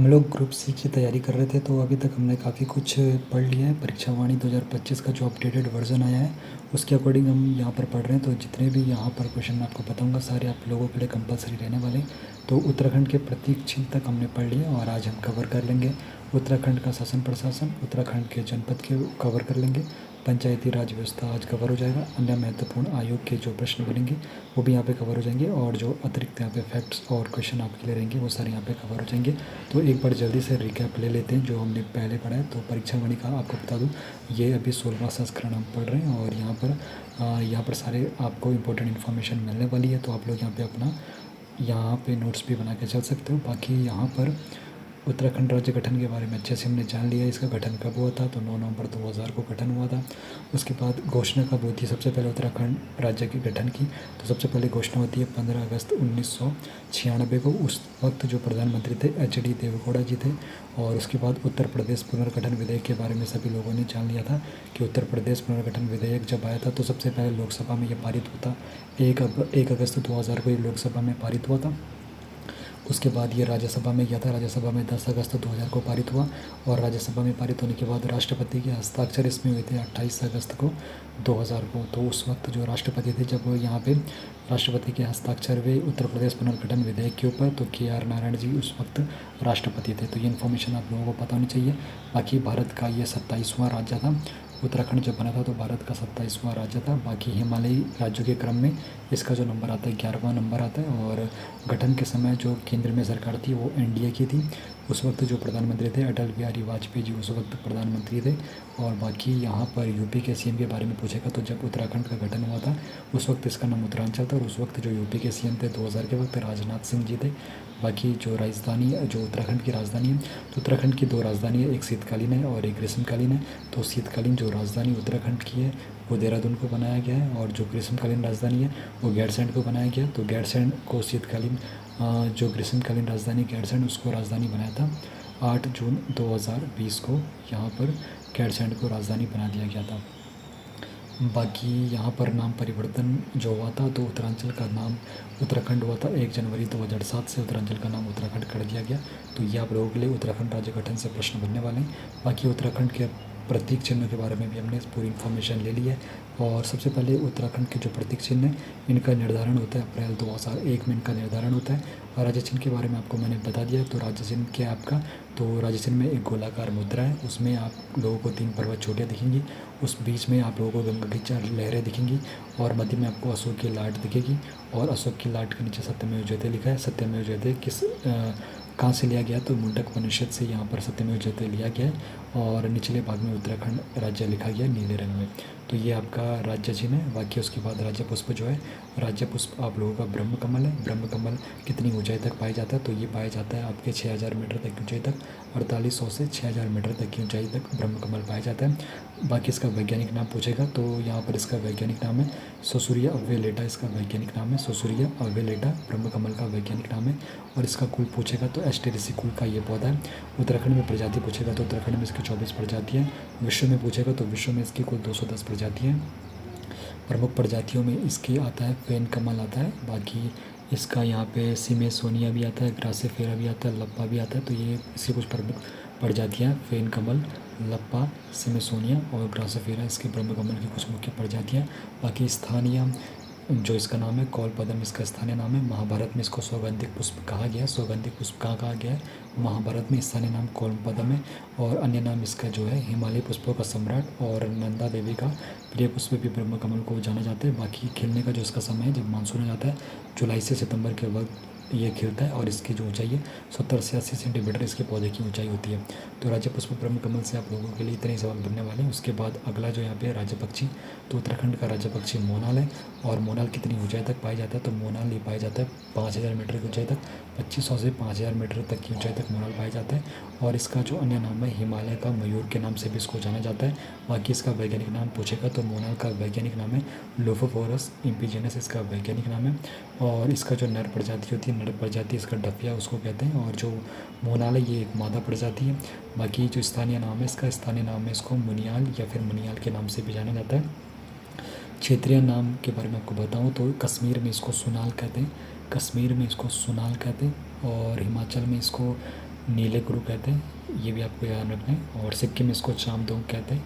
हम लोग group C की तैयारी कर रहे थे, तो अभी तक हमने काफ़ी कुछ पढ़ लिया है। परीक्षा वाणी 2025 का जो अपडेटेड वर्ज़न आया है उसके अकॉर्डिंग हम यहाँ पर पढ़ रहे हैं। तो जितने भी यहाँ पर क्वेश्चन मैं आपको बताऊँगा सारे आप लोगों के लिए कंपलसरी रहने वाले हैं। तो उत्तराखंड के प्रत्येक चिन्ह तक हमने पढ़ लिया और आज हम कवर कर लेंगे उत्तराखंड का शासन प्रशासन, उत्तराखंड के जनपद के कवर कर लेंगे, पंचायती राज व्यवस्था आज कवर हो जाएगा, अन्य महत्वपूर्ण आयोग के जो प्रश्न बनेंगे वो भी यहाँ पे कवर हो जाएंगे और जो अतिरिक्त यहाँ पे फैक्ट्स और क्वेश्चन आपके लिए रहेंगे वो सारे यहाँ पे कवर हो जाएंगे। तो एक बार जल्दी से रिकैप ले लेते हैं जो हमने पहले पढ़ा है। तो परीक्षा वाणी का आपको बता दूँ, ये अभी 16वां संस्करण हम पढ़ रहे हैं और यहाँ पर सारे आपको इंपॉर्टेंट इन्फॉर्मेशन मिलने वाली है। तो आप लोग यहाँ पे अपना यहाँ पे नोट्स भी बना के चल सकते हो। बाकी यहाँ पर उत्तराखंड राज्य गठन के बारे में अच्छे से हमने जान लिया। इसका गठन कब हुआ था, तो 9 नवंबर 2000 को गठन हुआ था। उसके बाद घोषणा कब होती है सबसे पहले उत्तराखंड राज्य के गठन की, तो सबसे पहले घोषणा होती है 15 अगस्त 1996 को। उस वक्त जो प्रधानमंत्री थे HD देवेगौड़ा जी थे। और उसके बाद उत्तर प्रदेश पुनर्गठन विधेयक के बारे में सभी लोगों ने जान लिया था कि उत्तर प्रदेश पुनर्गठन विधेयक जब आया था तो सबसे पहले लोकसभा में ये पारित होता। 1 अगस्त 2000 को ये लोकसभा में पारित हुआ था। उसके बाद ये राज्यसभा में गया था, राज्यसभा में 10 अगस्त 2000 को पारित हुआ। और राज्यसभा में पारित होने के बाद राष्ट्रपति के हस्ताक्षर इसमें हुए थे 28 अगस्त को 2000 को। तो उस वक्त जो राष्ट्रपति थे, जब यहाँ पे राष्ट्रपति के हस्ताक्षर हुए उत्तर प्रदेश पुनर्गठन विधेयक के ऊपर, तो KR नारायण जी उस वक्त राष्ट्रपति थे। तो ये इन्फॉर्मेशन आप लोगों को पता होनी चाहिए। बाकी भारत का ये 27वां राज्य था। उत्तराखंड जब बना था तो भारत का 27वां राज्य था। बाकी हिमालयी राज्यों के क्रम में इसका जो नंबर आता है 11वां नंबर आता है। और गठन के समय जो केंद्र में सरकार थी वो NDA की थी। उस वक्त जो प्रधानमंत्री थे अटल बिहारी वाजपेयी जी उस वक्त प्रधानमंत्री थे। और बाकी यहाँ पर यूपी के CM के बारे में पूछेगा तो जब उत्तराखंड का गठन हुआ था उस वक्त इसका नाम उत्तरांचल था। और उस वक्त जो यूपी के CM थे 2000 के वक्त राजनाथ सिंह जी थे। बाकी जो राजधानी जो उत्तराखंड की राजधानी है, तो उत्तराखंड की 2 राजधानी है, एक शीतकालीन है और एक ग्रीष्मकालीन है। तो शीतकालीन जो राजधानी उत्तराखंड की है वो देहरादून को बनाया गया है और जो ग्रीष्मकालीन राजधानी है वो गैरसैंण को बनाया गया। तो गैरसैंण को शीतकालीन जो ग्रीष्मकालीन राजधानी गैरसैंण उसको राजधानी बनाया था 8 जून 2020 को। यहाँ पर गैरसैंण को राजधानी बना दिया गया था। बाकी यहाँ पर नाम परिवर्तन जो हुआ था तो उत्तरांचल का नाम उत्तराखंड हुआ था 1 जनवरी 2007 से उत्तरांचल का नाम उत्तराखंड कर दिया गया। तो ये आप लोगों के लिए उत्तराखंड राज्य गठन से प्रश्न बनने वाले हैं। बाकी उत्तराखंड के प्रतीक चिन्ह के बारे में भी हमने पूरी इन्फॉर्मेशन ले ली है। और सबसे पहले उत्तराखंड के जो प्रतीक चिन्ह है इनका निर्धारण होता है अप्रैल 2001 में इनका निर्धारण होता है। और राज्य चिन्ह के बारे में आपको मैंने बता दिया। तो राज्य चिन्ह क्या है आपका, तो राज्य चिन्ह में एक गोलाकार मुद्रा है, उसमें आप लोगों को 3 पर्वत चोटियाँ दिखेंगी, उस बीच में आप लोगों को गंगा की 4 लहरें दिखेंगी और मध्य में आपको अशोक की लाट दिखेगी। और अशोक की लाट के नीचे सत्यमेव जयते लिखा है। सत्यमेव जयते कहाँ से लिया गया, तो मुंडक उपनिषद से यहाँ पर सत्यमेव जयते लिया गया है। और निचले भाग में उत्तराखंड राज्य लिखा गया है नीले रंग में। तो ये आपका राज्य चिन्ह है। बाकी उसके बाद राज्य पुष्प जो है, राज्य पुष्प आप लोगों का ब्रह्म कमल है। ब्रह्म कमल कितनी ऊंचाई तक पाया जाता है, तो ये पाया जाता है आपके 6000 मीटर तक की ऊंचाई तक, 4800 से 6000 मीटर तक की ऊंचाई तक ब्रह्म कमल पाया जाता है। बाकी इसका वैज्ञानिक नाम पूछेगा तो यहाँ पर इसका वैज्ञानिक नाम है सोसूरिया अव्वेलेटा। इसका वैज्ञानिक नाम है सोसूरिया अव्वेलेटा, ब्रह्म कमल का वैज्ञानिक नाम है। और इसका कुल पूछेगा तो एस्टेरेसी कुल का ये पौधा है। उत्तराखंड में प्रजाति पूछेगा तो उत्तराखंड में इसकी 24 प्रजातियाँ हैं। विश्व में पूछेगा तो विश्व में इसकी कुल 210 प्रजातियाँ हैं। प्रमुख प्रजातियों में इसकी आता है फेन कमल आता है। बाकी इसका यहाँ पे सिमेसोनिया भी आता है, ग्रासेफेरा भी आता है, लप्पा भी आता है। तो ये इसकी कुछ प्रमुख प्रजातियाँ फेन कमल, लप्पा, सिमेसोनिया और ग्रासेफेरा इसके ब्रह्म कमल की कुछ मुख्य प्रजातियाँ। बाकी स्थानीय जो इसका नाम है कौलपदम इसका स्थानीय नाम है। महाभारत में इसको सौगंधिक पुष्प कहा गया है। सौगंधिक पुष्प कहाँ कहा गया है, महाभारत में स्थानीय नाम कौलपदम है। और अन्य नाम इसका जो है हिमालय पुष्पों का सम्राट और नंदा देवी का प्रिय पुष्प भी ब्रह्म कमल को जाना जाता है। बाकी खिलने का जो इसका समय है, जब मानसून आ जाता है जुलाई से सितंबर के वक्त ये खिलता है। और इसकी जो ऊंचाई है 70 से 80 सेंटीमीटर इसके पौधे की ऊंचाई होती है। तो राज्य पुष्प ब्रह्म कमल से आप लोगों के लिए इतने ही सवाल बनने वाले हैं। उसके बाद अगला जो यहाँ पे है राज्य पक्षी, तो उत्तराखंड का राज्य पक्षी मोनाल है। और मोनाल कितनी ऊंचाई तक पाया जाता है, तो मोनाल ये पाया जाता है 5000 मीटर की ऊंचाई तक, 2500 से 5000 मीटर तक की ऊंचाई तक मोनाल पाया जाता है। और इसका जो अन्य नाम है हिमालय का मयूर के नाम से भी इसको जाना जाता है। बाकी इसका वैज्ञानिक नाम पूछेगा तो मोनाल का वैज्ञानिक नाम है लोफोफोरस इम्पीजेनस इसका वैज्ञानिक नाम है। और इसका जो नर प्रजाति होती है, नर प्रजाति इसका डफिया उसको कहते हैं। और जो मोनाल है ये एक मादा प्रजाति है। बाकी जो स्थानीय नाम है इसका स्थानीय नाम है इसको मुनियाल या फिर मुनियाल के नाम से भी जाना जाता है। क्षेत्रीय नाम के बारे में आपको बताऊं तो कश्मीर में इसको सुनाल कहते हैं, कश्मीर में इसको सुनाल कहते हैं। और हिमाचल में इसको नीले गुरु कहते हैं, ये भी आपको याद रखना है। और सिक्किम में इसको चामदोंग कहते हैं,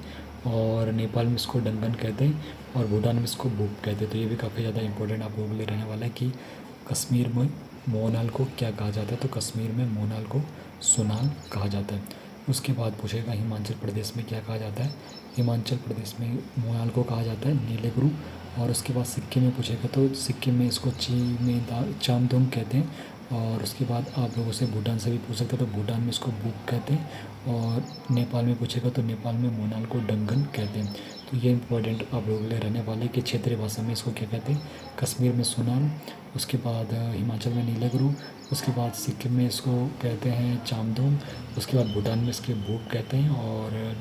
और नेपाल में इसको डंगन कहते हैं, और भूटान में इसको बूप कहते हैं। तो ये भी काफ़ी ज़्यादा इंपॉर्टेंट आप लोगों के लिए रहने वाला है कि कश्मीर में मोनाल को क्या कहा जाता है। तो कश्मीर में मोनाल को सोनाल कहा जाता है। उसके बाद पूछेगा हिमाचल प्रदेश में क्या कहा जाता है। हिमाचल प्रदेश में मोनाल को कहा जाता है नीले गुरु। और उसके बाद सिक्किम में पूछेगा तो सिक्किम में इसको चामदोंग कहते हैं। और उसके बाद आप लोगों से भूटान से भी पूछ सकते हैं, तो भूटान में इसको बूप कहते हैं। और नेपाल में पूछेगा तो नेपाल में मोनाल को डंगन कहते हैं। तो ये इंपॉर्टेंट आप लोगों के लिए रहने वाले कि क्षेत्रीय भाषा में इसको क्या कहते हैं। कश्मीर में सोनाल, उसके बाद हिमाचल में नीले गुरु, उसके बाद सिक्किम में इसको कहते हैं चामदोंग, उसके बाद भूटान में इसके बूप कहते हैं, और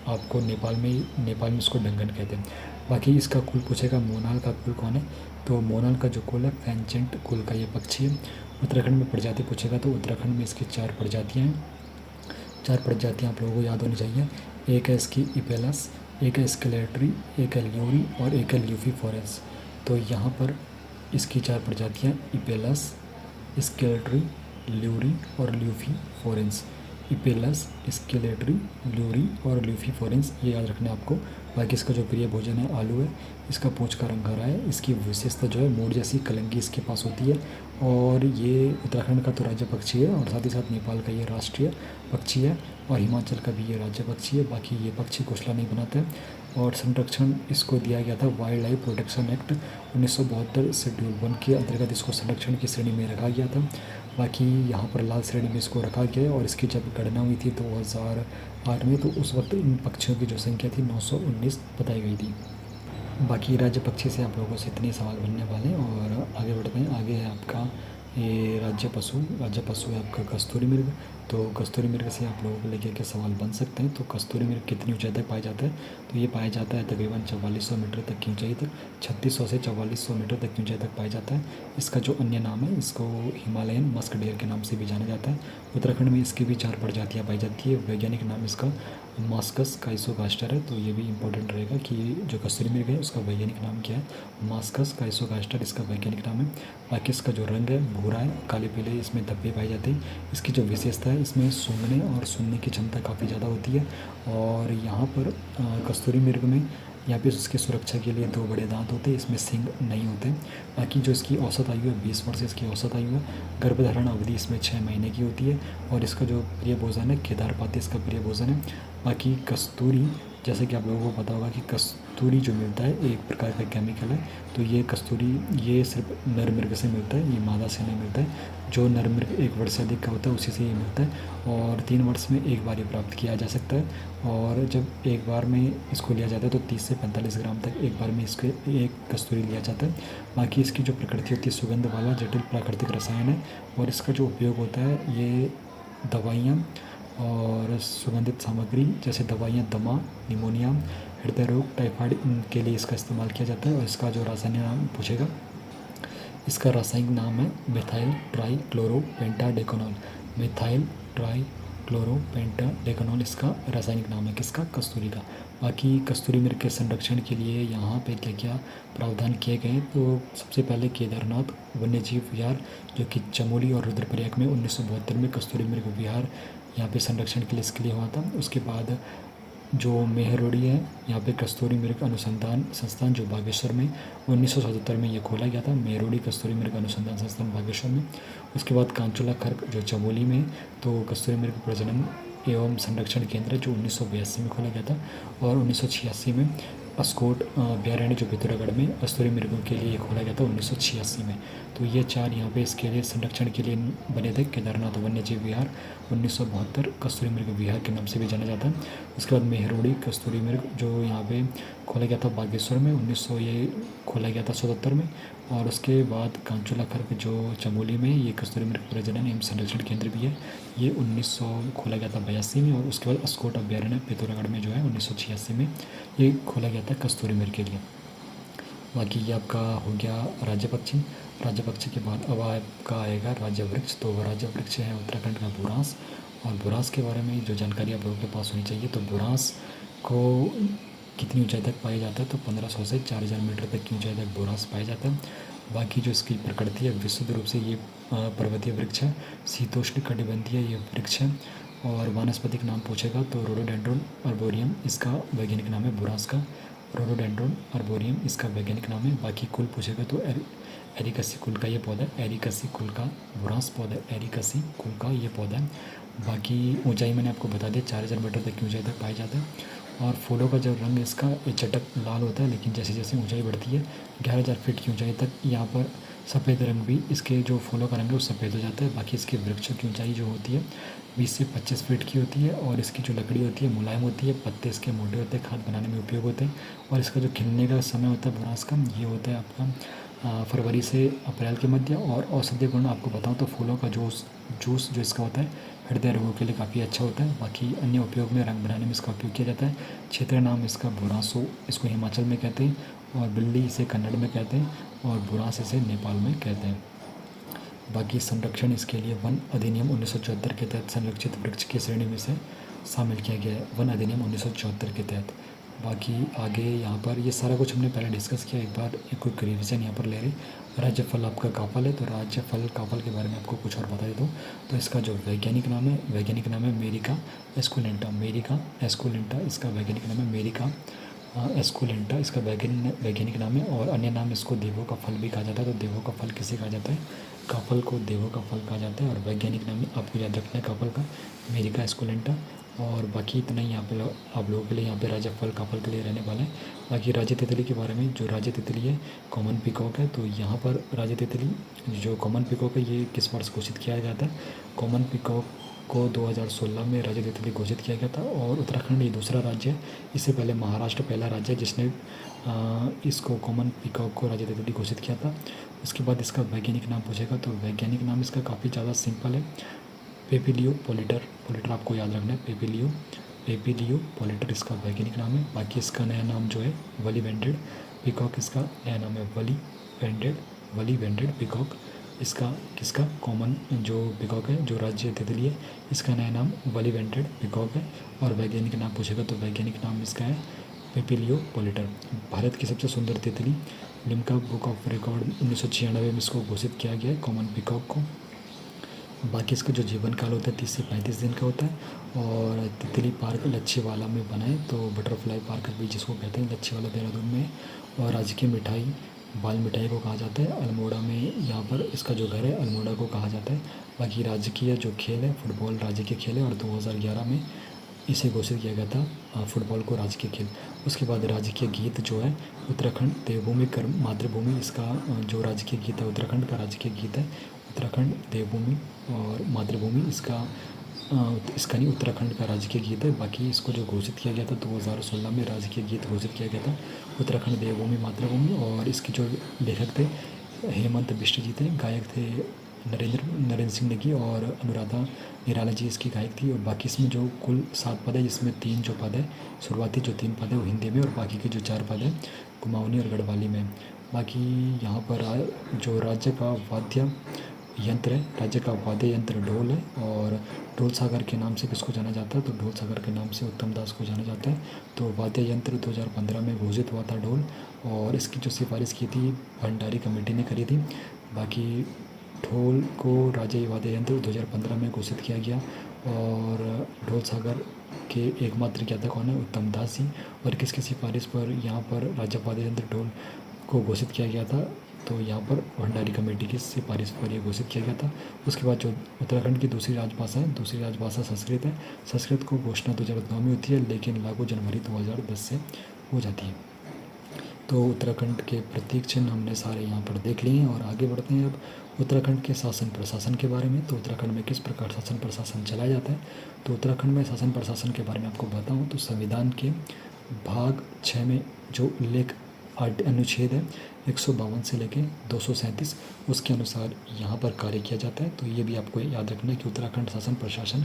आपको नेपाल में इसको डंगन कहते हैं। बाकी इसका कुल पूछेगा मोनाल का कुल कौन है, तो मोनाल का जो कुल है फेंचेंट कुल का ये पक्षी है। उत्तराखंड में प्रजाति पूछेगा तो उत्तराखंड में इसकी 4 प्रजातियाँ हैं। 4 प्रजातियाँ आप लोगों को याद होनी चाहिए। एक है इसकी इपेलस, एक है स्केलेटरी, एक है ल्यूरी और एक है ल्यूफीफोरेंस। तो यहाँ पर इसकी 4 प्रजातियाँ इपेलस, स्केलेटरी, ल्यूरी और ल्यूफीफोरेंस। इपेलस, स्केलेटरी, ल्यूरी और ल्यूफीफोरेंस, ये याद रखना है आपको। बाकी इसका जो प्रिय भोजन है आलू है। इसका पूंछ का रंग हरा है। इसकी विशेषता जो है मोर जैसी कलंगी इसके पास होती है। और ये उत्तराखंड का तो राज्य पक्षी है, और साथ ही साथ नेपाल का ये राष्ट्रीय पक्षी है, और हिमाचल का भी ये राज्य पक्षी है। बाकी ये पक्षी घोंसला नहीं बनाते हैं। और संरक्षण इसको दिया गया था wild life protection act 1972 schedule 1 के अंतर्गत इसको संरक्षण की श्रेणी में रखा गया था। बाकी यहाँ पर लाल श्रेणी में इसको रखा गया है। और इसकी जब गणना हुई थी 2008 में, तो उस वक्त इन पक्षियों की जो संख्या थी 919 बताई गई थी। बाकी राज्य पक्षी से आप लोगों से इतने सवाल बनने वाले हैं। और आगे बढ़ते हैं। आगे है आपका ये राज्य पशु है आपका कस्तूरी मृग। तो कस्तूरी मृग से आप लोगों को लेकर के सवाल बन सकते हैं। तो कस्तूरी मृग कितनी ऊंचाई तक पाया जाता है, तो ये पाया जाता है तकरीबन 4400 मीटर तक की ऊंचाई तक, 3600 से 4400 मीटर तक की ऊंचाई तक पाया जाता है। इसका जो अन्य नाम है, इसको हिमालयन मस्क डेयर के नाम से भी जाना जाता है। उत्तराखंड में इसकी भी 4 प्रजातियाँ पाई जाती है। वैज्ञानिक नाम इसका मास्कस काइसोगास्टर है। तो ये भी इंपॉर्टेंट रहेगा कि जो कस्तूरी मृग है उसका वैज्ञानिक नाम क्या है। मास्कस काइसोगास्टर इसका वैज्ञानिक नाम है। बाकी इसका जो रंग है भूरा है, काले पीले इसमें धब्बे पाए जाते हैं। इसकी जो विशेषता है, इसमें सूंघने और सुनने की क्षमता काफ़ी ज़्यादा होती है। और यहाँ पर कस्तूरी मृग में यहाँ पे उसकी सुरक्षा के लिए 2 बड़े दांत होते हैं, इसमें सींग नहीं होते। बाकी जो इसकी औसत आयु है 20 वर्ष इसकी औसत आयु है। गर्भधारण अवधि इसमें 6 महीने की होती है। और इसका जो प्रिय भोजन है केदारपाती इसका प्रिय भोजन है। बाकी कस्तूरी, जैसे कि आप लोगों को पता होगा कि कस्तूरी जो मिलता है एक प्रकार का केमिकल है। तो ये कस्तूरी ये सिर्फ नर मृग से मिलता है, ये मादा से नहीं मिलता है। जो नर मृग 1 वर्ष से अधिक का होता है उसी से ये मिलता है। और 3 वर्ष में एक बार ये प्राप्त किया जा सकता है। और जब एक बार में इसको लिया जाता है तो 30 से 45 ग्राम तक एक बार में इसके एक कस्तूरी लिया जाता है। बाकी इसकी जो प्रकृति होती है सुगंध वाला जटिल प्राकृतिक रसायन है। और इसका जो उपयोग होता है ये दवाइयाँ और सुगंधित सामग्री जैसे दवाइयाँ दमा, निमोनिया, हृदय रोग, टाइफाइड के लिए इसका इस्तेमाल किया जाता है। और इसका जो रासायनिक नाम पूछेगा, इसका रासायनिक नाम है methyl tri chloro pentadecanol. Methyl tri chloro pentadecanol इसका रासायनिक नाम है किसका, कस्तूरी का। बाकी कस्तूरी मृग के संरक्षण के लिए यहाँ पे क्या क्या प्रावधान किए गए, तो सबसे पहले केदारनाथ वन्यजीव विहार जो कि चमोली और रुद्रप्रयाग में 1972 में कस्तूरी मृग विहार यहाँ पे संरक्षण के लिए इसके लिए हुआ था। उसके बाद जो मेहरोड़ी है यहाँ पे कस्तूरी मृग अनुसंधान संस्थान जो बागेश्वर में 1977 में ये खोला गया था, मेहरोड़ी कस्तूरी मृग अनुसंधान संस्थान बागेश्वर में। उसके बाद कांचोला खर्क जो चमोली में, तो कस्तूरी मृग प्रजनन एवं संरक्षण केंद्र जो 1982 में खोला गया था। और 1986 में अस्कोट अभ्यारण्य जो पिथौरागढ़ में कस्तूरी मृगों के लिए खोला गया था 1986 में। तो ये 4 यहाँ पे इसके लिए संरक्षण के लिए बने थे। केदारनाथ वन्यजीव विहार 1972 कस्तूरी मृग विहार के नाम से भी जाना जाता है। उसके बाद मेहरोड़ी कस्तूरी मृग जो यहाँ पे खोला गया था बागेश्वर में 1900 ये खोला गया था 77 में। और उसके बाद कांचोला खर्क जो चमोली में ये कस्तूरी मृग प्रजनन एवं संरक्षण केंद्र भी है, ये 1900 खोला गया था 82 में। और उसके बाद अस्कोट अभ्यारण्य पिथौरागढ़ में जो है 1986 में ये खोला गया था कस्तूरी मृग के लिए। बाकी ये आपका हो गया राज्य पक्षी। राज्य पक्षी के बाद अब आपका आएगा राज्य वृक्ष। तो राज्य वृक्ष है उत्तराखंड का बुरांस। और बुरांस के बारे में जो जानकारी आप लोगों के पास होनी चाहिए, तो बुरांस को कितनी ऊंचाई तक पाया जाता है, तो 1500 से 4000 मीटर तक की ऊंचाई तक बुरांस पाया जाता है। बाकी जो इसकी प्रकृति है विशुद्ध रूप से ये पर्वतीय वृक्ष है, शीतोष्ण कटिबंधीय ये वृक्ष है। और वानस्पतिक नाम पूछेगा तो रोडोडेंड्रोन अर्बोरियम इसका वैज्ञानिक नाम है, बुरांस का। रोडोडेंड्रोन अर्बोरियम इसका वैज्ञानिक नाम है। बाकी कुल पूछेगा तो एरिकसी कुल का ये पौधा है, एरिकसी कुल का बुरांस पौधा है, एरिकसी कुल का ये पौधा है। बाकी ऊंचाई मैंने आपको बता दिया 4000 मीटर तक की ऊंचाई तक पाया जाता है। और फूलों का जो रंग इसका चटक लाल होता है, लेकिन जैसे जैसे ऊंचाई बढ़ती है 11000 फीट की ऊंचाई तक यहाँ पर सफ़ेद रंग भी इसके जो फूलों का रंग है वो सफ़ेद हो जाता है। बाकी इसके वृक्षों की ऊंचाई जो होती है 20 से 25 फीट की होती है। और इसकी जो लकड़ी होती है मुलायम होती है, पत्ते इसके मोटे होते हैं, खाद बनाने में उपयोग होते हैं। और इसका जो खिलने का समय होता है बुरांस का, ये होता है आपका फरवरी से अप्रैल के मध्य। और औषधीय गुण आपको बताऊँ तो फूलों का जूस जो इसका होता है हृदय रोगों के लिए काफ़ी अच्छा होता है। बाकी अन्य उपयोग में रंग बनाने में इसका उपयोग किया जाता है। क्षेत्रीय नाम इसका बुरांसो, इसको हिमाचल में कहते हैं, और बिल्ली इसे कन्नड़ में कहते हैं, और बुरांस इसे नेपाल में कहते हैं। बाकी संरक्षण इसके लिए वन अधिनियम 1974 के तहत संरक्षित वृक्ष की श्रेणी में से शामिल किया गया है, वन अधिनियम 1974 के तहत। बाकी आगे यहाँ पर ये सारा कुछ हमने पहले डिस्कस किया, एक बार एक क्विक रिविजन यहाँ पर ले रही। राज्य फल आपका काफल है, तो राज्य फल काफल के बारे में आपको कुछ और बता देता हूँ। तो इसका जो वैज्ञानिक नाम है मेरिका एस्कुलेंटा, मेरिका एस्कुलेंटा इसका वैज्ञानिक नाम है, मेरिका एस्कुलेंटा इसका वैज्ञानिक नाम है। और अन्य नाम इसको देवों का फल भी कहा जाता है। तो देवों का फल किसे कहा जाता है? काफल को देवों का फल कहा जाता है। और वैज्ञानिक नाम आपको याद रखना है काफल का, मेरिका एस्कुलेंटा। और बाकी इतना ही यहाँ पे आप लोगों के लिए यहाँ पे राजा फल काफल के लिए रहने वाला है। बाकी राजा तितली के बारे में, जो राजा तितली है कॉमन पिकॉक है। तो यहाँ पर राजा तितली जो कॉमन पिकॉक है ये किस वर्ष घोषित किया जाता है? कॉमन पिकॉक को 2016 में राज्य तितली घोषित किया गया था। और उत्तराखंड ये दूसरा राज्य है, इससे पहले महाराष्ट्र पहला राज्य है जिसने इसको कॉमन पिकॉक को राज्य तितली घोषित किया था। उसके बाद इसका वैज्ञानिक नाम पूछेगा तो वैज्ञानिक नाम इसका काफ़ी ज़्यादा सिंपल है, पेपिलियो पोलिटर। पोलिटर आपको याद रखना है, पेपिलियो पोलिटर इसका वैज्ञानिक नाम है। बाकी इसका नया नाम जो है वली वेंडेड पिकॉक, इसका नया नाम है वली वेंडेड पिकॉक। इसका किसका कॉमन जो पिकॉक है जो राज्य तितली है इसका नया नाम वली वेंडेड पिकॉक है। और वैज्ञानिक नाम पूछेगा तो वैज्ञानिक नाम इसका है पेपिलियो पोलिटर। भारत की सबसे सुंदर तितली, लिम्का बुक ऑफ रिकॉर्ड 1996 में इसको घोषित किया गया है कॉमन पिकॉक को। बाकी इसका जो जीवन काल होता है 30 से 35 दिन का होता है। और तितली पार्क लच्छीवाला में बना है, तो बटरफ्लाई पार्क भी जिसको कहते हैं लच्छीवाला देहरादून में। और राजकीय मिठाई बाल मिठाई को कहा जाता है, अल्मोड़ा में यहाँ पर इसका जो घर है अल्मोड़ा को कहा जाता है। बाकी राजकीय जो खेल है फुटबॉल राजकीय खेल है, और 2011 में इसे घोषित किया गया था फुटबॉल को राजकीय खेल। उसके बाद राजकीय गीत जो है उत्तराखंड देवभूमि कर्म मातृभूमि, इसका जो राजकीय गीत है उत्तराखंड का राजकीय गीत है उत्तराखंड देवभूमि और मातृभूमि, इसका नहीं उत्तराखंड का राजकीय गीत है। बाकी इसको जो घोषित किया गया था 2016 में राजकीय गीत घोषित किया गया था उत्तराखंड देवभूमि मातृभूमि। और इसके जो लेखक थे हेमंत बिष्ट जी थे, गायक थे नरेंद्र सिंह नेगी, और अनुराधा निराला जी इसकी गायक थी। और बाकी इसमें जो कुल 7 पद है जिसमें 3 जो पद है शुरुआती जो 3 पद है वो हिंदी में, और बाकी के जो 4 पद है कुमाऊनी और गढ़वाली में। बाकी यहाँ पर जो राज्य का वाद्य यंत्र है, राज्य का वाद्य यंत्र ढोल है। और ढोल सागर के नाम से किसको जाना जाता है? तो ढोल सागर के नाम से उत्तम दास को जाना जाता है। तो वाद्य यंत्र 2015 में घोषित हुआ था ढोल, और इसकी जो सिफारिश की थी भंडारी कमेटी ने करी थी। बाकी ढोल को राज्य वाद्य यंत्र 2015 में घोषित किया गया। और ढोल सागर के एकमात्र ज्ञाता कौन है? उत्तम दास जी। और किसकी सिफारिश पर यहाँ पर राज्य वाद्य यंत्र ढोल को घोषित किया गया था? तो यहाँ पर भंडारी कमेटी की सिफारिश पर यह घोषित किया गया था। उसके बाद जो उत्तराखंड की दूसरी राजभाषा है, दूसरी राजभाषा संस्कृत है। संस्कृत को घोषणा 2009 में होती है, लेकिन लागू जनवरी 2010 से हो जाती है। तो उत्तराखंड के प्रतीक चिन्ह हमने सारे यहाँ पर देख लिए हैं। और आगे बढ़ते हैं अब उत्तराखंड के शासन प्रशासन के बारे में। तो उत्तराखंड में किस प्रकार शासन प्रशासन चलाया जाता है? तो उत्तराखंड में शासन प्रशासन के बारे में आपको बताऊँ तो संविधान के भाग 6 में जो उल्लेख अनुच्छेद है 152 से लेके 237 उसके अनुसार यहाँ पर कार्य किया जाता है। तो ये भी आपको याद रखना है कि उत्तराखंड शासन प्रशासन